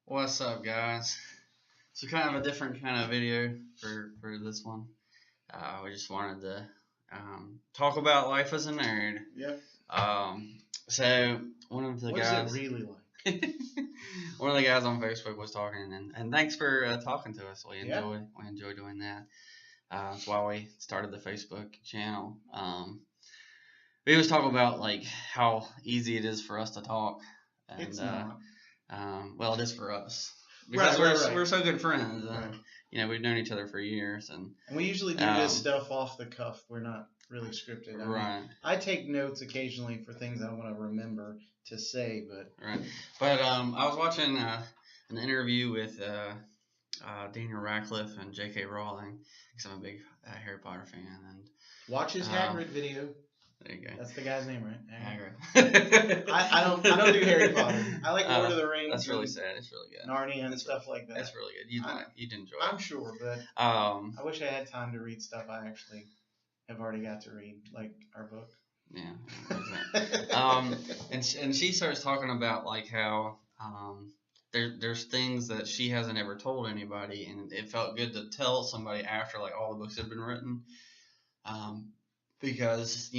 What's up, guys? So, kind of a different kind of video for this one. We just wanted to talk about life as a nerd. Yep. So one of the What guys, is it really like? one of the guys on Facebook was talking, and thanks for talking to us. Yeah. We enjoy doing that. That's why we started the Facebook channel. We was talking about like how easy it is for us to talk, and It's not. well, it is for us because Right. we're so good friends. Right. We've known each other for years, and And we usually do this stuff off the cuff. We're not really scripted. I mean, right. I take notes occasionally for things I want to remember to say, but Right. But I was watching an interview with Daniel Radcliffe and J.K. Rowling because I'm a big Harry Potter fan, and watch his Hagrid video. there you go. That's the guy's name, right? Hagrid. I don't do Harry Potter. I like Lord of the Rings. That's really sad. It's really good. Narnia and stuff like that. That's really good. You'd enjoy I'm it. sure, but I wish I had time to read stuff I actually have already got to read, like our book. Yeah. And she starts talking about like how there's things that she hasn't ever told anybody, and it felt good to tell somebody after like all the books had been written, because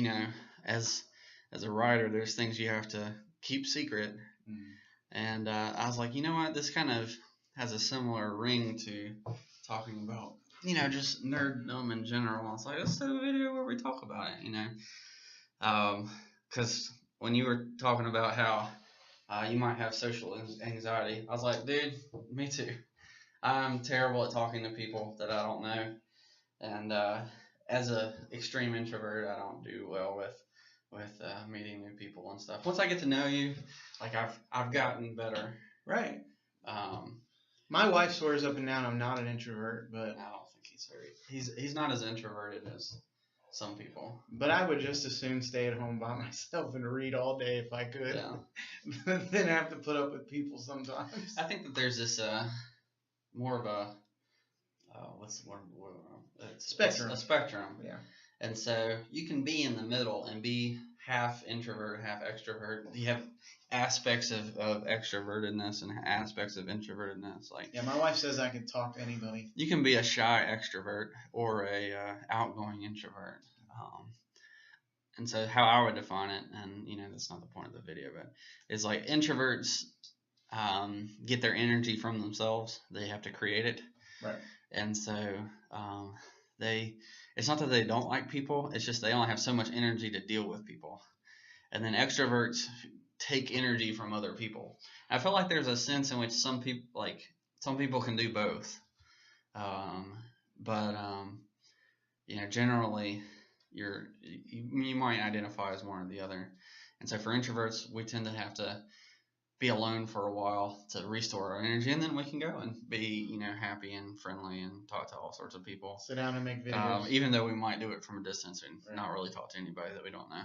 as a writer, there's things you have to keep secret. And I was like, you know what, this kind of has a similar ring to talking about just nerddom in general. I was like, let's do a video where we talk about it, because when you were talking about how you might have social anxiety, I was like, dude, me too. I'm terrible at talking to people that I don't know, and as a extreme introvert, I don't do well with meeting new people and stuff. Once I get to know you, like I've gotten better. Right. My wife swears up and down I'm not an introvert, but I don't think he's not as introverted as some people. But I would just as soon stay at home by myself and read all day if I could, than have to put up with people sometimes. I think that there's this more of a what's the word? Spectrum. A spectrum. Yeah. And so you can be in the middle and be half introvert, half extrovert. You have aspects of extrovertedness and aspects of introvertedness. Like, yeah, my wife says I can talk to anybody. You can be a shy extrovert or a outgoing introvert. And so how I would define it, and that's not the point of the video, but is like introverts get their energy from themselves. They have to create it. Right. And so it's not that they don't like people, it's just they only have so much energy to deal with people. And then extroverts take energy from other people. I feel like there's a sense in which some people can do both. But generally you might identify as one or the other. And so for introverts, we tend to have to be alone for a while to restore our energy, and then we can go and be happy and friendly and talk to all sorts of people. Sit down and make videos. Even though we might do it from a distance and not really talk to anybody that we don't know.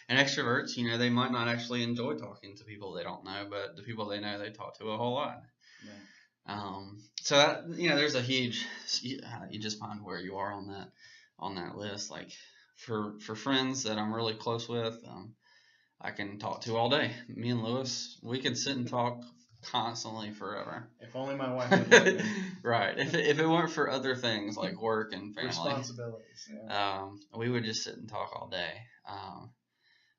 And extroverts, they might not actually enjoy talking to people they don't know, but the people they know, they talk to a whole lot. Right. So that, there's a huge, you just find where you are on that list. Like for friends that I'm really close with, I can talk to all day. Me and Lewis, we could sit and talk constantly forever. If only my wife would let me. Right. If it weren't for other things like work and family, responsibilities, we would just sit and talk all day.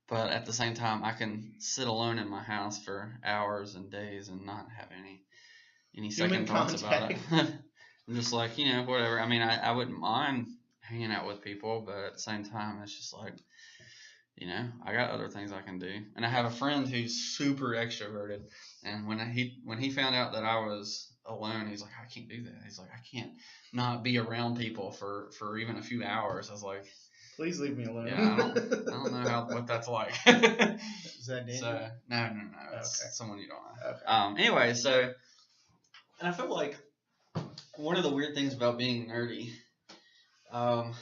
But at the same time, I can sit alone in my house for hours and days and not have any second thoughts about it. I'm just like, whatever. I mean, I wouldn't mind hanging out with people, but at the same time, it's just like, I got other things I can do. And I have a friend who's super extroverted, and when he found out that I was alone, he's like, I can't do that. He's like, I can't not be around people for even a few hours. I was like, please leave me alone. Yeah, I don't know what that's like. Is that Daniel? So, no. It's someone you don't know. Okay. Anyway, and I feel like one of the weird things about being nerdy,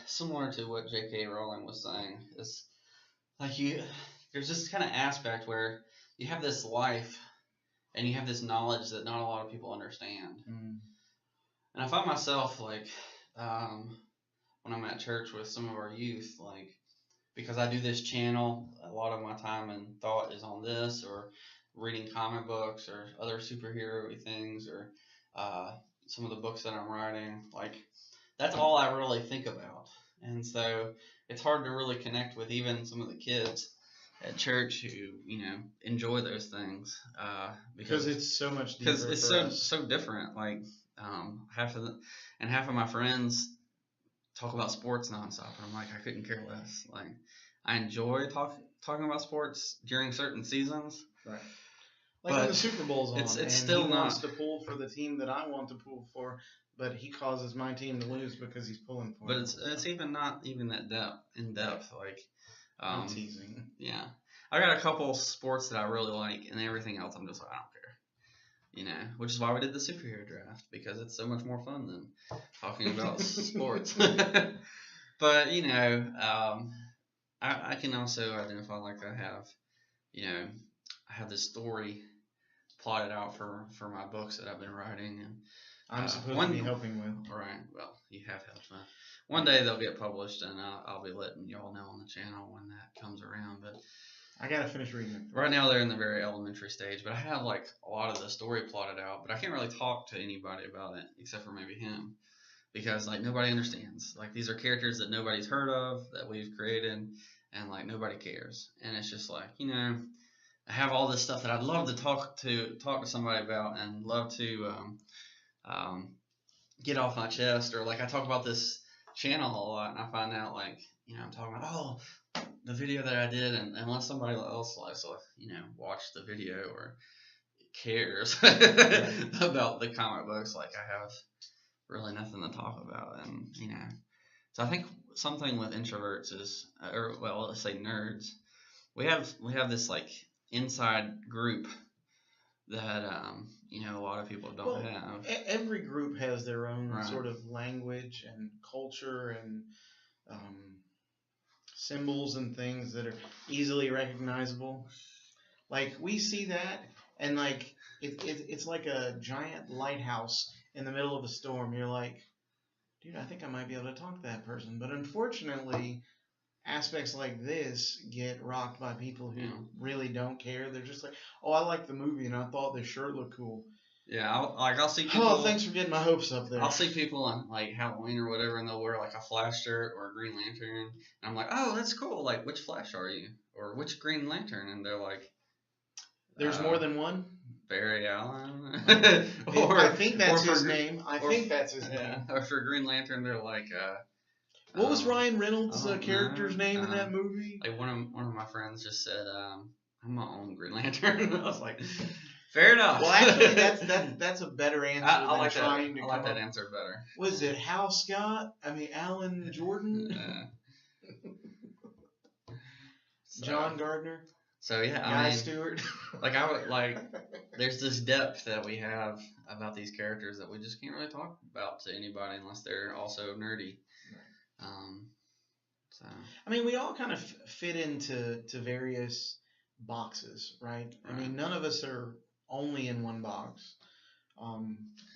similar to what J.K. Rowling was saying, is like there's this kind of aspect where you have this life and you have this knowledge that not a lot of people understand. And I find myself like when I'm at church with some of our youth, like because I do this channel, a lot of my time and thought is on this, or reading comic books or other superhero things, or some of the books that I'm writing. Like, that's all I really think about. And so it's hard to really connect with even some of the kids at church who, enjoy those things, because it's so much deeper. Because it's so different. Like, half of my friends talk about sports nonstop, and I'm like, I couldn't care less. Like, I enjoy talking about sports during certain seasons. Right. Like when the Super Bowl's on, it's still he wants to pull for the team that I want to pull for, but he causes my team to lose because he's pulling for. But it's even not even that in depth. Like, I'm teasing. Yeah, I got a couple sports that I really like, and everything else I'm just like, I don't care. Which is why we did the superhero draft, because it's so much more fun than talking about sports. But I can also identify, like, I have this story plotted out for my books that I've been writing, and I'm supposed to be helping with. Right. Well, you have helped. One day they'll get published, and I'll be letting y'all know on the channel when that comes around. But I gotta finish reading it. Right now they're in the very elementary stage, but I have like a lot of the story plotted out, but I can't really talk to anybody about it except for maybe him, because like nobody understands. Like, these are characters that nobody's heard of, that we've created, and like nobody cares. And it's just like, I have all this stuff that I'd love to talk to somebody about, and love to get off my chest. Or like, I talk about this channel a lot, and I find out, like, I'm talking about the video that I did, and unless somebody else likes to watch the video or cares about the comic books, like, I have really nothing to talk about. And so I think something with introverts is, or well, let's say nerds, we have this like inside group that a lot of people don't have. Every group has their own sort of language and culture and symbols and things that are easily recognizable. Like, we see that, and like it's like a giant lighthouse in the middle of a storm. You're like, dude, I think I might be able to talk to that person. But unfortunately, aspects like this get rocked by people who really don't care. They're just like, oh, I like the movie, and I thought this shirt looked cool. Yeah, I'll see people. Oh, thanks for getting my hopes up there. I'll see people on like Halloween or whatever, and they'll wear like a Flash shirt or a Green Lantern, and I'm like, oh, that's cool. Like, which Flash are you, or which Green Lantern? And they're like, there's more than one. Barry Allen. I think that's his name. I think that's his name. Or for Green Lantern, they're like, what was Ryan Reynolds' character's name in that movie? Like, one of my friends just said, I'm my own Green Lantern. I was like, fair enough. Well, actually, that's a better answer. I like that answer better. Was it Hal Scott? I mean, Alan Jordan? John Gardner? So yeah, Guy Stewart. There's this depth that we have about these characters that we just can't really talk about to anybody unless they're also nerdy. So I mean, we all kind of fit into various boxes, right? I mean, none of us are only in one box.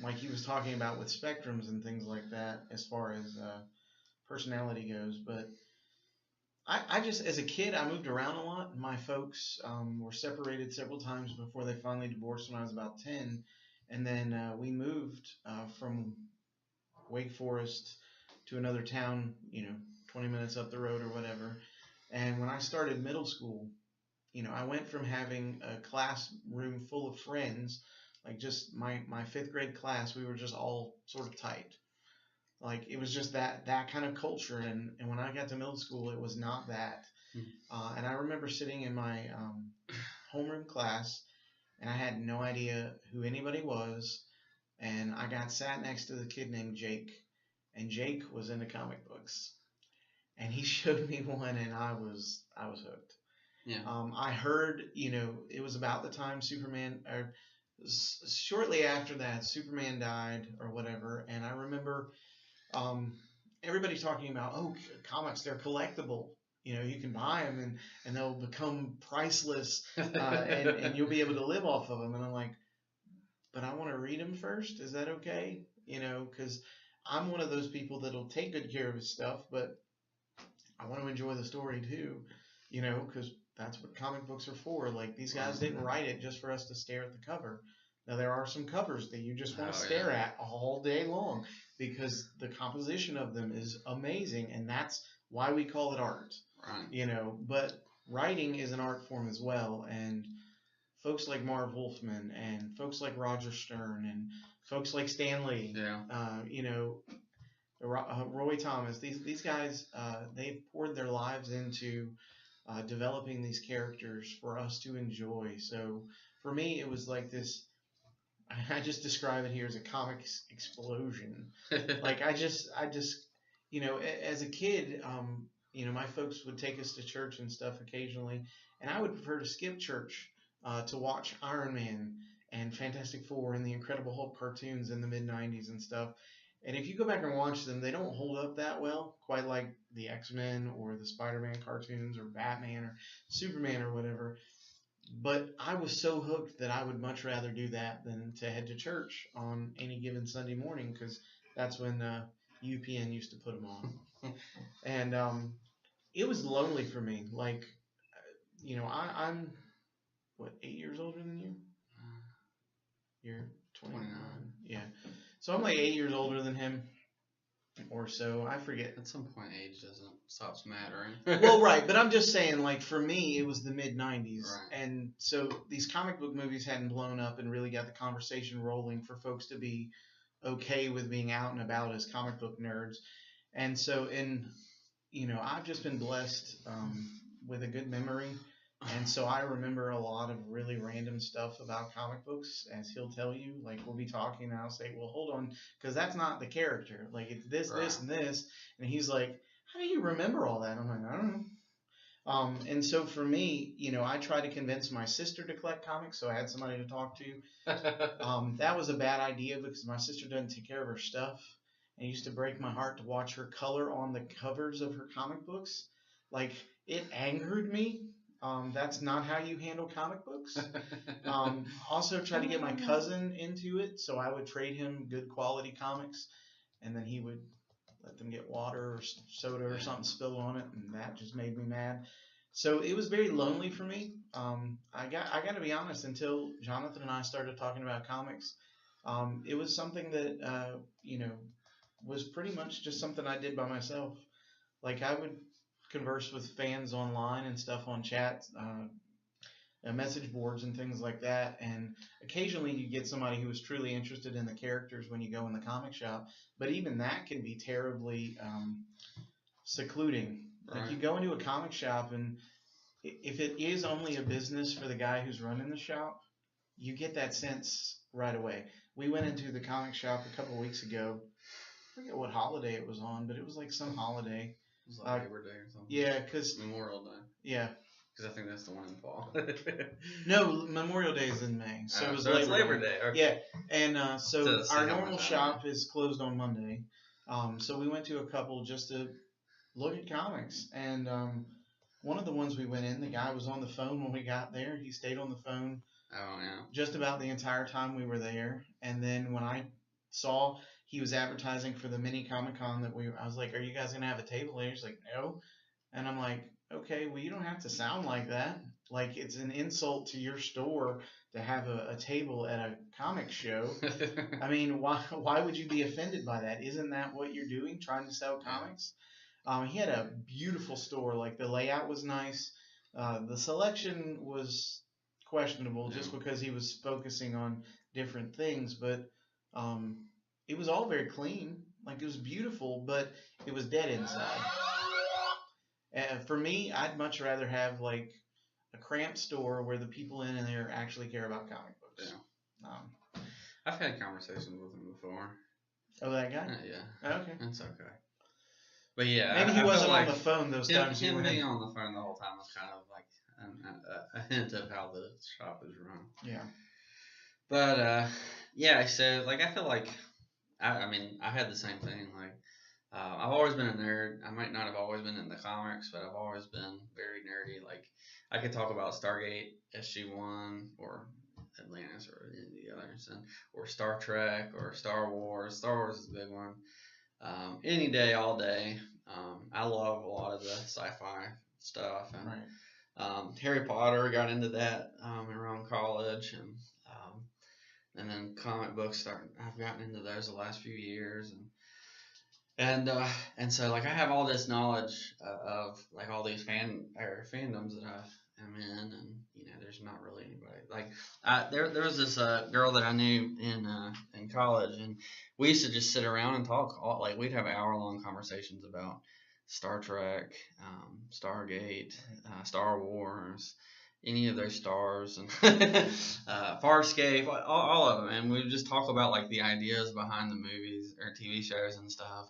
Like he was talking about with spectrums and things like that, as far as personality goes, but. I just, as a kid, I moved around a lot. My folks were separated several times before they finally divorced when I was about 10. And then we moved from Wake Forest to another town, 20 minutes up the road or whatever. And when I started middle school, I went from having a classroom full of friends, like just my fifth grade class, we were just all sort of tight. Like, it was just that kind of culture, and when I got to middle school, it was not that. And I remember sitting in my homeroom class, and I had no idea who anybody was, and I got sat next to the kid named Jake, and Jake was into comic books, and he showed me one, and I was hooked. Yeah. I heard, it was about the time Superman, or shortly after that, Superman died or whatever, and I remember. Everybody talking about, comics, they're collectible. You can buy them and they'll become priceless, and you'll be able to live off of them. And I'm like, but I want to read them first. Is that okay? Because I'm one of those people that'll take good care of his stuff, but I want to enjoy the story too. Because that's what comic books are for. Like, these guys didn't write it just for us to stare at the cover. Now, there are some covers that you just want to stare at all day long because the composition of them is amazing, and that's why we call it art. Right. You know, but writing is an art form as well, and folks like Marv Wolfman and folks like Roger Stern and folks like Stan Lee, you know, Roy Thomas, these guys, they poured their lives into developing these characters for us to enjoy. So for me, it was like this. I just describe it here as a comics explosion. Like I just, you know, as a kid, you know, my folks would take us to church and stuff occasionally, and I would prefer to skip church to watch Iron Man and Fantastic Four and the Incredible Hulk cartoons in the mid '90s and stuff. And if you go back and watch them, they don't hold up that well, quite like the X-Men or the Spider-Man cartoons or Batman or Superman or whatever. But I was so hooked that I would much rather do that than to head to church on any given Sunday morning, because that's when UPN used to put them on. And it was lonely for me. Like, you know, I'm, what, 8 years older than you? You're 29. Yeah. So I'm like 8 years older than him or so. I forget. At some point, age stops mattering. Well, right. But I'm just saying, like, for me, it was the mid 90s. Right. And so these comic book movies hadn't blown up and really got the conversation rolling for folks to be okay with being out and about as comic book nerds. And so you know, I've just been blessed with a good memory. And so I remember a lot of really random stuff about comic books, as he'll tell you. Like, we'll be talking and I'll say, well, hold on, because that's not the character. Like, it's this, this, and this. And he's like, how do you remember all that? I'm like, I don't know. And so for me, you know, I tried to convince my sister to collect comics, so I had somebody to talk to. That was a bad idea because my sister doesn't take care of her stuff. And it used to break my heart to watch her color on the covers of her comic books. Like, it angered me. That's not how you handle comic books. Also tried to get my cousin into it, so I would trade him good quality comics, and then he would let them get water or soda or something spilled on it, and that just made me mad. So it was very lonely for me. I got to be honest, until Jonathan and I started talking about comics, it was something that you know, was pretty much just something I did by myself. Like, I would converse with fans online and stuff on chat, message boards and things like that, and occasionally you get somebody who is truly interested in the characters when you go in the comic shop, but even that can be terribly secluding. Right. Like, you go into a comic shop, and if it is only a business for the guy who's running the shop, you get that sense right away. We went into the comic shop a couple of weeks ago. I forget what holiday it was on, but it was like some holiday. It was like Labor Day or something. Yeah, because Memorial Day. Yeah. Because I think that's the one in fall. No, Memorial Day is in May, so it was so Labor Day. Okay. Yeah, and so our normal shop is closed on Monday. So we went to a couple just to look at comics, and one of the ones we went in, the guy was on the phone when we got there. He stayed on the phone. Oh yeah. Just about the entire time we were there, and then when I saw he was advertising for the mini Comic-Con that I was like, are you guys going to have a table there? He's like, no. And I'm like, okay, well, you don't have to sound like that. Like, it's an insult to your store to have a table at a comic show. I mean, why would you be offended by that? Isn't that what you're doing, trying to sell comics? He had a beautiful store. Like, the layout was nice. The selection was questionable just because he was focusing on different things, but it was all very clean. Like, it was beautiful, but it was dead inside. For me, I'd much rather have, like, a cramped store where the people in there actually care about comic books. Yeah. I've had conversations with him before. Oh, that guy? Yeah. Okay. That's okay. But yeah, maybe he wasn't on the phone those times. Him being on the phone the whole time was kind of like a hint of how the shop is run. Yeah. But yeah, so like I feel like I mean I had the same thing. Like I've always been a nerd. I might not have always been in the comics, but I've always been very nerdy. Like I could talk about Stargate, SG-1, or Atlantis, or any of the others, or Star Trek, or Star Wars. Star Wars is a big one. Any day, all day. I love a lot of the sci-fi stuff, and Harry Potter, got into that around college, and then comic books I've gotten into those the last few years, and so like I have all this knowledge of like all these fandoms that I am in, and there's not really anybody like there was this girl that I knew in college, and we used to just sit around and talk like we'd have hour-long conversations about Star Trek, Stargate, Star Wars, any of those stars, and Farscape, all of them, and we would just talk about like the ideas behind the movies or TV shows and stuff,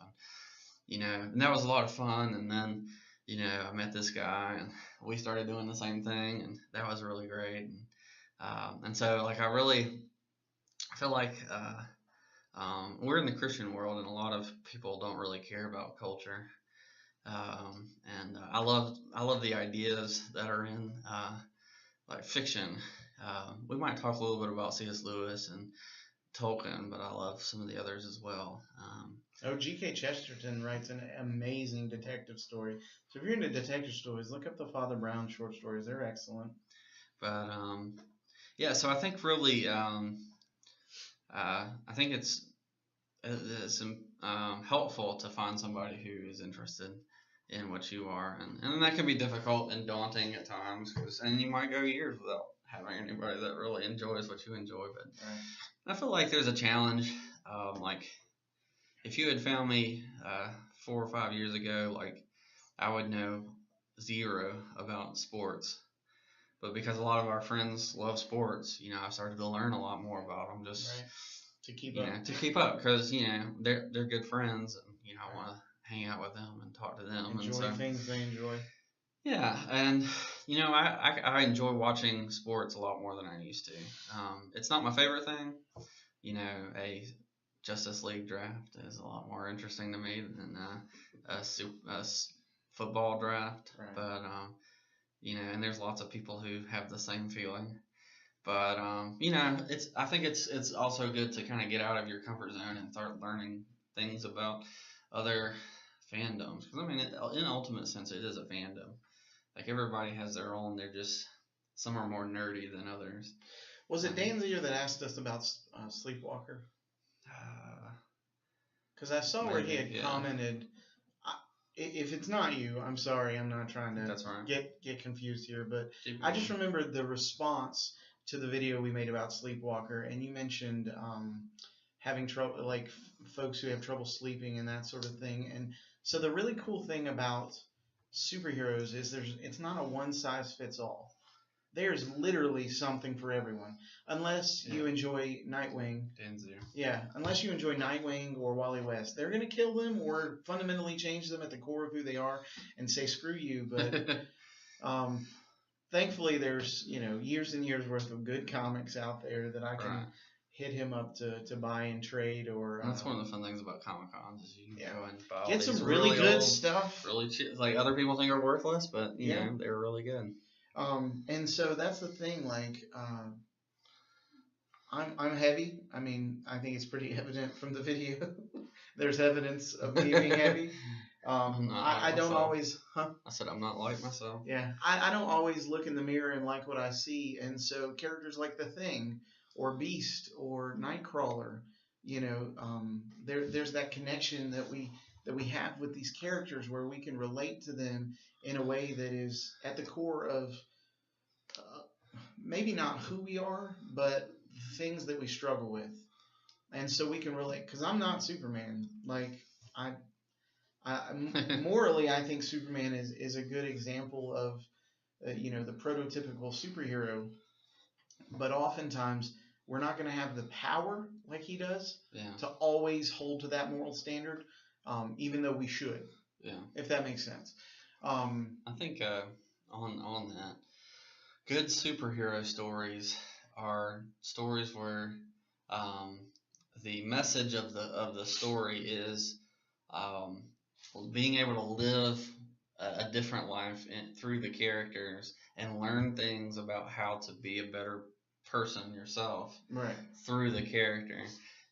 and that was a lot of fun. And then I met this guy, and we started doing the same thing, and that was really great. And so like I feel like we're in the Christian world, and a lot of people don't really care about culture. And I love the ideas that are in like fiction. We might talk a little bit about C.S. Lewis and Tolkien, but I love some of the others as well. G.K. Chesterton writes an amazing detective story. So if you're into detective stories, look up the Father Brown short stories. They're excellent. But yeah, so I think really, I think it's helpful to find somebody who is interested in what you are, and that can be difficult and daunting at times, and you might go years without having anybody that really enjoys what you enjoy. But I feel like there's a challenge. Like if you had found me 4 or 5 years ago, like I would know zero about sports. But because a lot of our friends love sports, I've started to learn a lot more about them just to keep up. To keep up, because they're good friends, and I want to hang out with them and talk to them. Enjoy things they enjoy. Yeah, and I enjoy watching sports a lot more than I used to. It's not my favorite thing. A Justice League draft is a lot more interesting to me than a football draft. Right. But and there's lots of people who have the same feeling. But I think it's also good to kind of get out of your comfort zone and start learning things about other fandoms. Because in ultimate sense, it is a fandom. Like everybody has their own. They're just some are more nerdy than others. Was it Dan Zier that asked us about Sleepwalker? Because I saw where he had commented. If it's not you, I'm sorry. I'm not trying to get confused here, but I just remembered the response to the video we made about Sleepwalker, and you mentioned having trouble, like folks who have trouble sleeping and that sort of thing. And so the really cool thing about superheroes is it's not a one size fits all. There's literally something for everyone, unless you enjoy Nightwing. Yeah, unless you enjoy Nightwing or Wally West, they're gonna kill them or fundamentally change them at the core of who they are and say screw you. But thankfully, there's years and years worth of good comics out there that I can hit him up to buy and trade. Or that's one of the fun things about Comic Cons is you can go and buy get some really good stuff. Really cheap, like other people think are worthless, but you know they're really good. And so that's the thing. Like, I'm heavy. I mean, I think it's pretty evident from the video. There's evidence of me being heavy. I don't always. I said I'm not like myself. Yeah, I don't always look in the mirror and like what I see. And so characters like The Thing, or Beast, or Nightcrawler, there's that connection that we have with these characters where we can relate to them in a way that is at the core of maybe not who we are, but things that we struggle with. And so we can relate, because I'm not Superman. Like, I morally, I think Superman is a good example of, the prototypical superhero. But oftentimes, we're not going to have the power like he does to always hold to that moral standard, even though we should. Yeah. If that makes sense. I think on that, good superhero stories are stories where the message of the story is being able to live a different life through the characters and learn things about how to be a better person yourself through the character.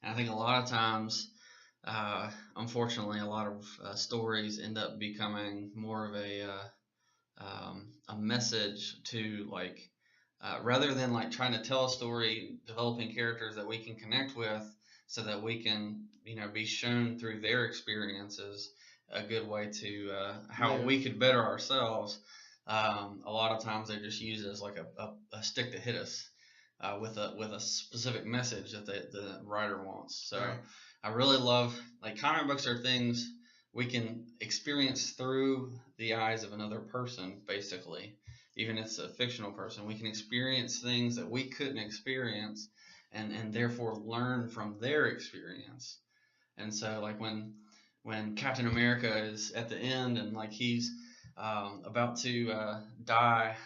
And I think a lot of times, unfortunately, a lot of stories end up becoming more of a a message to like rather than like trying to tell a story, developing characters that we can connect with, so that we can be shown through their experiences a good way to how we could better ourselves. A lot of times they're just used as like a stick to hit us with a specific message that the writer wants. So I really love, like, comic books are things we can experience through the eyes of another person, basically. Even if it's a fictional person, we can experience things that we couldn't experience, and therefore learn from their experience. And so, like, when Captain America is at the end and like he's about to die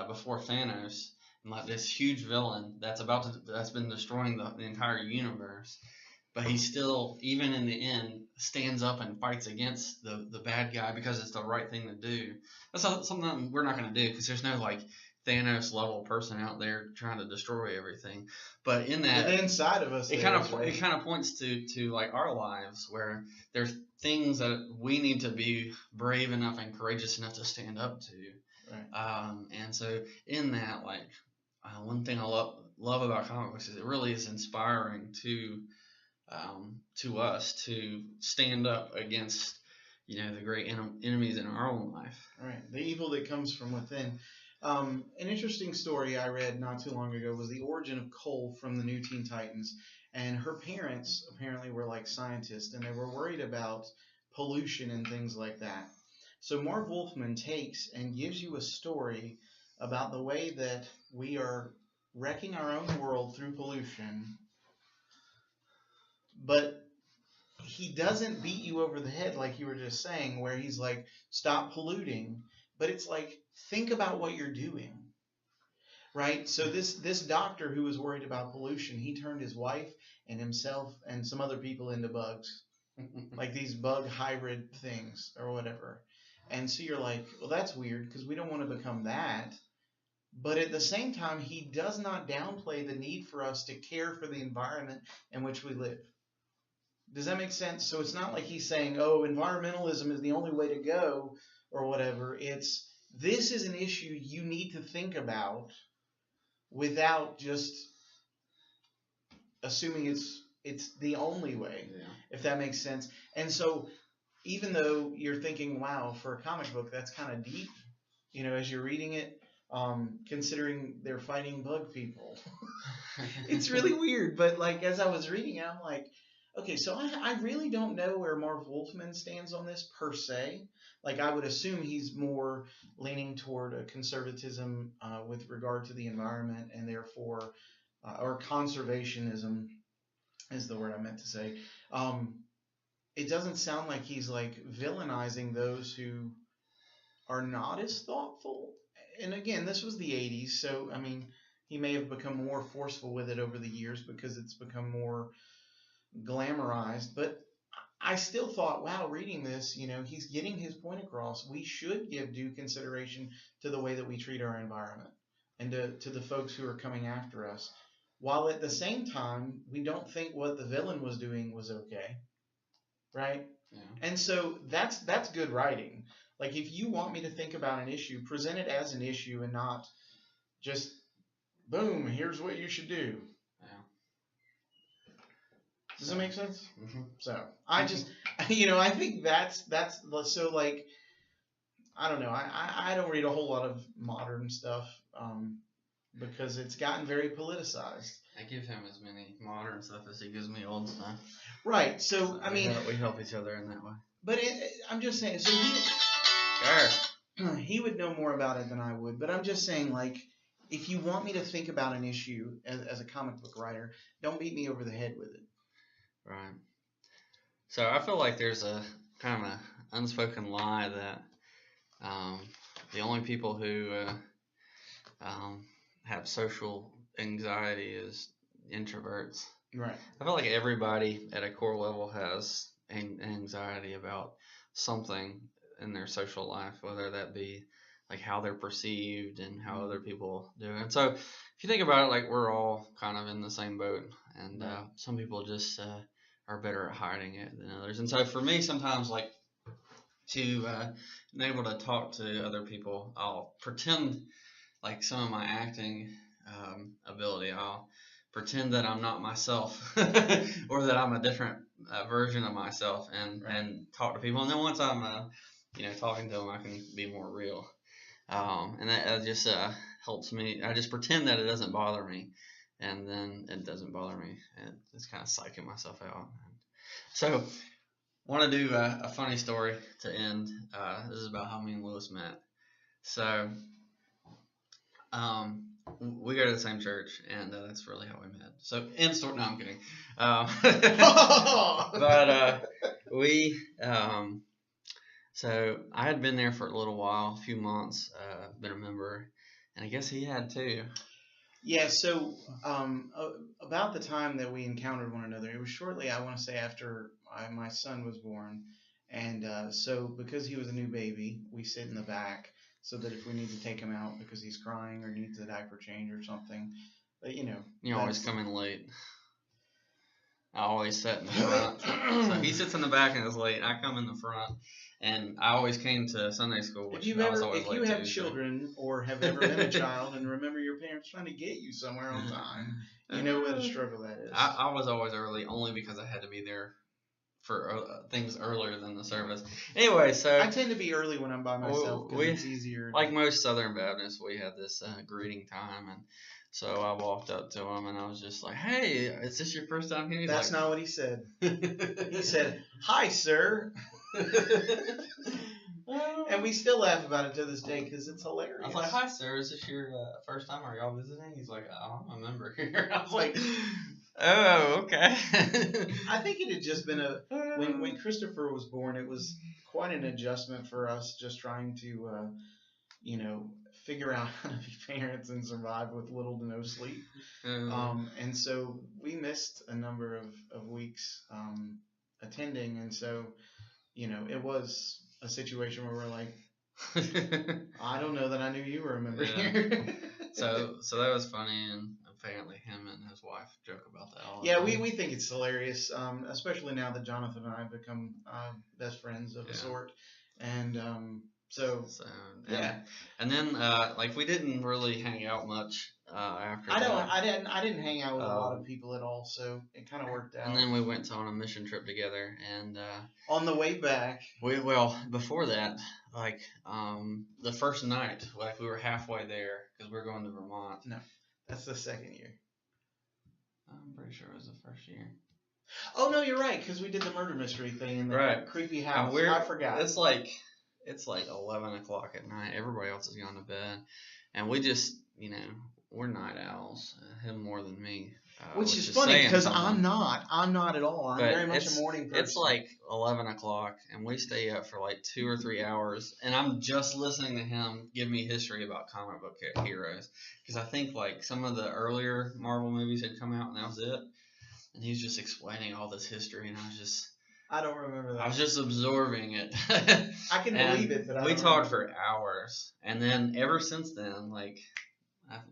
before Thanos, and like this huge villain that's been destroying the entire universe, but he still, even in the end, stands up and fights against the bad guy because it's the right thing to do. That's something we're not going to do, because there's no like Thanos level person out there trying to destroy everything. But in that, inside of us, it kind of points to like our lives, where there's things that we need to be brave enough and courageous enough to stand up to. Right. And so in that, like, one thing I love about comic books is it really is inspiring to us to stand up against the great enemies in our own life. Right, the evil that comes from within. An interesting story I read not too long ago was the origin of Cole from the New Teen Titans. And her parents apparently were like scientists, and they were worried about pollution and things like that. So Marv Wolfman takes and gives you a story about the way that we are wrecking our own world through pollution, but he doesn't beat you over the head like you were just saying, where he's like, stop polluting. But it's like, think about what you're doing, right? So this doctor who was worried about pollution, he turned his wife and himself and some other people into bugs, like these bug hybrid things or whatever. And so you're like, well, that's weird, because we don't want to become that. But at the same time, he does not downplay the need for us to care for the environment in which we live. Does that make sense? So it's not like he's saying, oh, environmentalism is the only way to go or whatever. It's, this is an issue you need to think about without just assuming it's the only way, if that makes sense. And so even though you're thinking, wow, for a comic book, that's kind of deep, as you're reading it, considering they're fighting bug people. It's really weird. But like, as I was reading it, I'm like, okay, so I really don't know where Marv Wolfman stands on this per se. Like, I would assume he's more leaning toward a conservatism with regard to the environment, and therefore, or conservationism is the word I meant to say. It doesn't sound like he's like villainizing those who are not as thoughtful. And again, this was the 80s, so I mean, he may have become more forceful with it over the years because it's become more glamorized, but I still thought, wow, reading this, he's getting his point across. We should give due consideration to the way that we treat our environment and to the folks who are coming after us, while at the same time, we don't think what the villain was doing was okay, right? Yeah. And so that's good writing. Like, if you want me to think about an issue, present it as an issue and not just, boom, here's what you should do. Does that make sense? Mm-hmm. So I just, I think that's so, like, I don't know. I don't read a whole lot of modern stuff because it's gotten very politicized. I give him as many modern stuff as he gives me old stuff. Right. So I mean, we help each other in that way. But I'm just saying. So he would know more about it than I would. But I'm just saying, like, if you want me to think about an issue as a comic book writer, don't beat me over the head with it. Right. So I feel like there's a kind of an unspoken lie that the only people who have social anxiety is introverts. Right. I feel like everybody at a core level has anxiety about something in their social life, whether that be like how they're perceived and how other people do. And so if you think about it, like, we're all kind of in the same boat, and some people just are better at hiding it than others. And so for me, sometimes, like, to be able to talk to other people. I'll pretend like some of my acting ability. I'll pretend that I'm not myself or that I'm a different version of myself and talk to people. And then once I'm talking to them, I can be more real. And that just helps me. I just pretend that it doesn't bother me, and then it doesn't bother me, and it's kind of psyching myself out. So, want to do a funny story to end. This is about how me and Lewis met. So, we go to the same church, and that's really how we met. So, end story. No, I'm kidding. But we. So I had been there for a little while, a few months, been a member, and I guess he had too. Yeah, so about the time that we encountered one another, it was shortly, I want to say, after my son was born. And so because he was a new baby, we sit in the back so that if we need to take him out because he's crying or needs a diaper change or something, but You always come in late. I always sit in the front. So he sits in the back and is late. I come in the front. And I always came to Sunday school. If you have children or have ever been a child and remember your parents trying to get you somewhere on time, you know what a struggle that is. I was always early only because I had to be there for things earlier than the service. Anyway, so I tend to be early when I'm by myself because it's easier. Like most Southern Baptists, we had this greeting time, and so I walked up to him and I was just like, "Hey, is this your first time here?" That's not what he said. He said, "Hi, sir." And we still laugh about it to this day because it's hilarious. I was like, "Hi, sir. Is this your first time? Are y'all visiting?" He's like, "Oh, I'm a member here." I was like, "Oh, okay." I think it had just been when Christopher was born, it was quite an adjustment for us, just trying to, figure out how to be parents and survive with little to no sleep. And so we missed a number of weeks attending, and so it was a situation where we're like, I don't know that I knew you were a member here. So that was funny, and apparently him and his wife joke about that all the time. Yeah, we think it's hilarious, especially now that Jonathan and I have become best friends of a sort. And and then we didn't really hang out much after I didn't hang out with a lot of people at all, so it kind of worked out. And then we went on a mission trip together, and on the way back, before that, the first night, we were halfway there because we were going to Vermont. No, that's the second year. I'm pretty sure it was the first year. Oh no, you're right, because we did the murder mystery thing in the creepy house. I forgot. It's like 11 o'clock at night. Everybody else has gone to bed. And we just, we're night owls. Him more than me. Which is funny because I'm not at all. I'm very much a morning person. It's like 11 o'clock and we stay up for like 2 or 3 hours. And I'm just listening to him give me history about comic book heroes. Because I think some of the earlier Marvel movies had come out and that was it. And he's just explaining all this history and I don't remember that. I was just absorbing it. I can believe it, but we talked for hours, and then ever since then,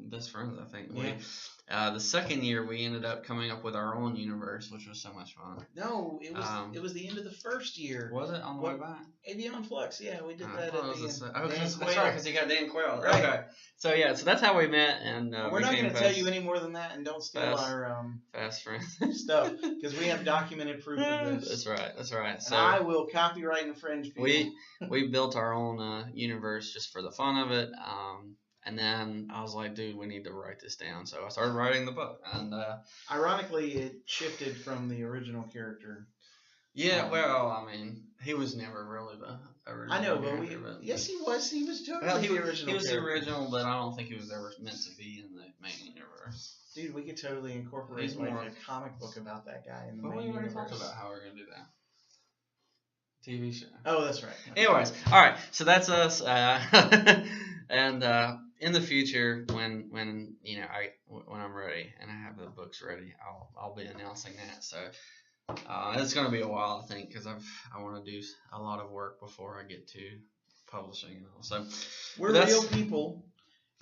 best friends, I think. Yeah. The second year, we ended up coming up with our own universe, which was so much fun. No, it was the end of the first year. Was it on the way back? Avion Flux, yeah, we did that at the end. That's right, because you got Dan Quayle. Right. Okay. So that's how we met, and we're not going to tell you any more than that, and don't steal our fast friends stuff, because we have documented proof of this. That's right. So and I will copyright and infringe people. We built our own universe just for the fun of it. And then I was like, dude, we need to write this down. So I started writing the book. And ironically, it shifted from the original character. Yeah, he was never really the original. I know, but yes, he was. He was totally the original. He was the original, but I don't think he was ever meant to be in the main universe. Dude, we could totally incorporate a comic book about that guy in the main universe. We already talked about how we're gonna do that. TV show. Oh, that's right. Anyways, all right. So that's us. And in the future, when I'm ready and I have the books ready, I'll be announcing that. So it's gonna be a while, I think, because I want to do a lot of work before I get to publishing and all. So we're real people,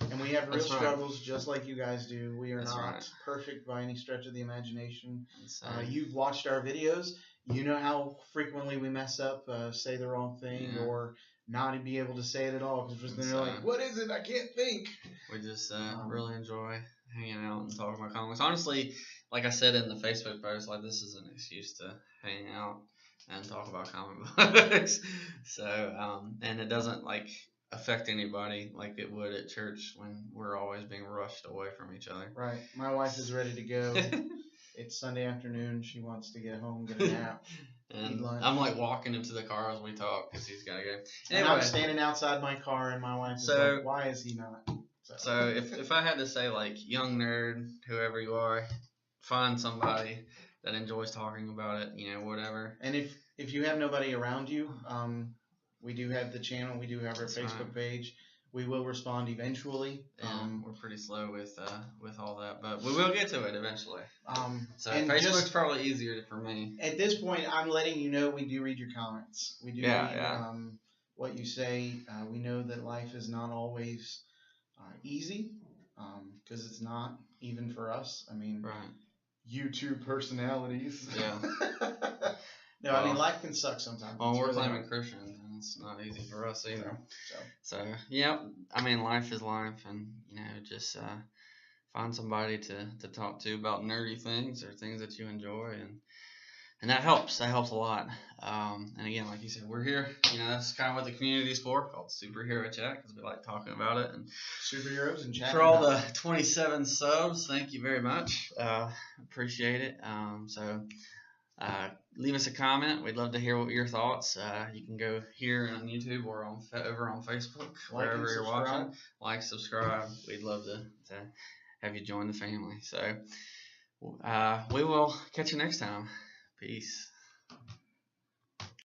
And we have real That's right. struggles just like you guys do. We are That's not right. perfect by any stretch of the imagination. So, You've watched our videos. You know how frequently we mess up, say the wrong thing, Yeah. or not be able to say it at all because they're So- like, "What is it? I can't think." we just really enjoy hanging out and talking about comics. Honestly, like I said in the Facebook post, like this is an excuse to hang out and talk about comic books. So, and it doesn't like affect anybody like it would at church when we're always being rushed away from each other. Right. My wife is ready to go. It's Sunday afternoon. She wants to get home, get a nap. And Eat lunch. I'm like walking him to the car as we talk because he's gotta go. And I'm standing outside my car, and my wife is So- like, "Why is he not?" So if I had to say like young nerd, whoever you are, find somebody that enjoys talking about it, you know, whatever. And if you have nobody around you, we do have the channel. We do have our That's Facebook page. We will respond eventually. And we're pretty slow with all that, but we will get to it eventually. So and Facebook's just probably easier for me. at this point, I'm letting you know we do read your comments. We do read what you say. We know that life is not always easy because it's not even for us. I mean, Right. YouTube personalities. Yeah. No, I mean life can suck sometimes. Well, It's we're really claiming hard. Christians, and it's not easy for us either. So So yeah, I mean life is life, and you know just find somebody to talk to about nerdy things or things that you enjoy, and that helps. That helps a lot. And again, like you said, we're here. You know, that's kind of what the community is for, called Superhero Chat, because we like talking about it. And superheroes and chat. for all the 27 subs, thank you very much. Appreciate it. So leave us a comment. We'd love to hear what your thoughts. You can go here on YouTube or over on Facebook, wherever you're watching. Like, subscribe. We'd love to have you join the family. So we will catch you next time. Peace.